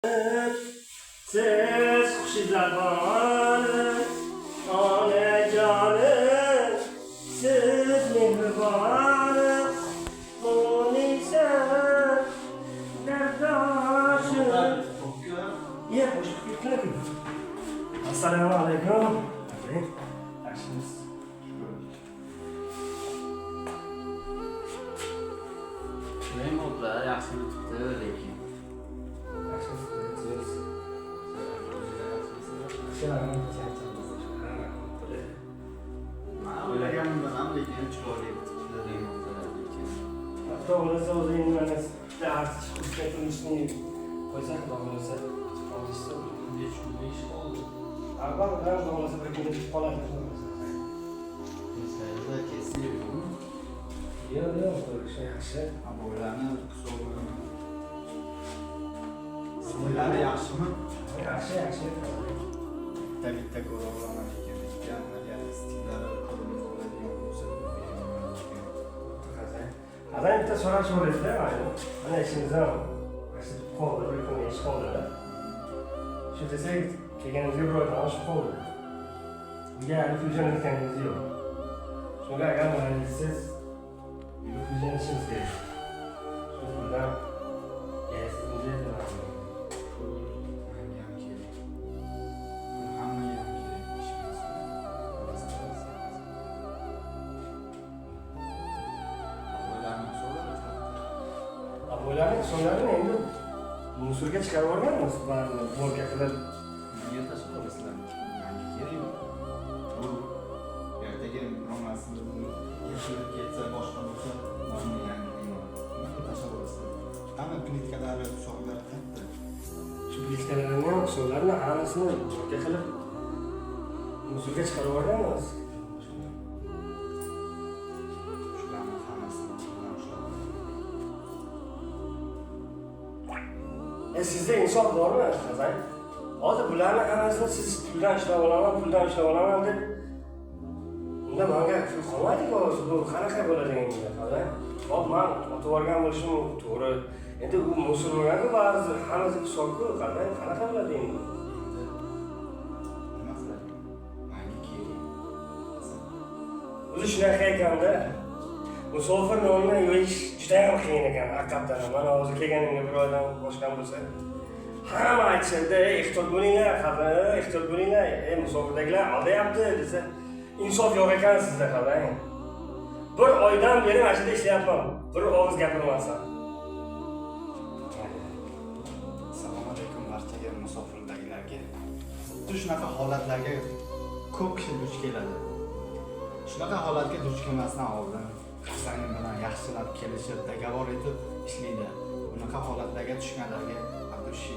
Siz xushizabon, onajonim, siz mehribon, mo'minsan, dardoshim. Ya, qo'shiq ketdimi? Assalomu alaykum. Yaxshimisiz? Shunday modlar yaxshi o'tibdi lekin. Men o'ylaganimdan ham lekin chiroyli chiqdi modlar lekin. To'g'risi o'zing mana bitta artist chiqishga turishni qo'ysak, bo'lmasa qolishsa, Hech kunga ish qoldi. avval bilan bo'lmasa bir kunda chiqib qoladi. Sizlarda kesib Yo'q, o'sha yaxshi. aboylarni hisobini. Sizlar yaxshimi? Yaxshi. Bitta ko'raman ekan. Agar stillar qo'limiz bo'ladigan bo'lsa, Adam bitta so'rash bo'ladida, mana ishimizdan qoldi, bir kun ish qoldi. Shu desak, kelganimizga bir oydan oshib qoldi. Unga hali fuzyon etganimiz yo'q. Shunga agar mana siz fuzyon ishimiz kerak. Shu bilan sizga Aboylarning sonlarini endi musorga chiqarib yuborganmiz, barni borga qilib. Niye taşımalısın? Yani kerim. Bu ertagi romasini yashirib ketsa, boshqa bo'lsa, mana yani nima taşımalısın? Qani plitkadagi so'g'lar katta. Shu plitkalarning sonlarini hammasini borga qilib musorga chiqarib yuborganmiz. Shularni hammasini bilan ushlab. Sizda insof bormi, Hazan? Hozir bularni hammasini siz puldan ishlab olaman deb. Unda menga pul qolmaydi-ku, bu qanaqa bo'ladi endi, Hazan? Hop, men otib yuborgan bo'lishim to'g'ri. Endi u musor bo'lgan-ku, ba'zi hammasi hisob-ku, Hazan, qanaqa bo'ladi endi? Nima qiladi? Menga kerak. O'zi shunaqa ekanda. Musofir nonni yeyish juda ham qiyin ekan, haqiqatan. Mana hozir kelganimga bir oydan boshqam bo'lsa, hamma aytishadi, ehtiyot bo'linglar, ehtiyot bo'linglar, musofirdagilar aldayapti desa, insof yo'q ekan sizda, qarang. Bir oydan beri mana shunda ishlayapman, bir og'iz gapirmasam. Assalomu alaykum barchaga musofirdagilarga. Xuddi shunaqa holatlarga ko'p kishi duch keladi. Shunaqa holatga duch kelmasdan oldin Hasaning bilan yaxshilab kelishib, dogovor etib ishlaydi. Bunaqa holatlarga tushganlarga afsuski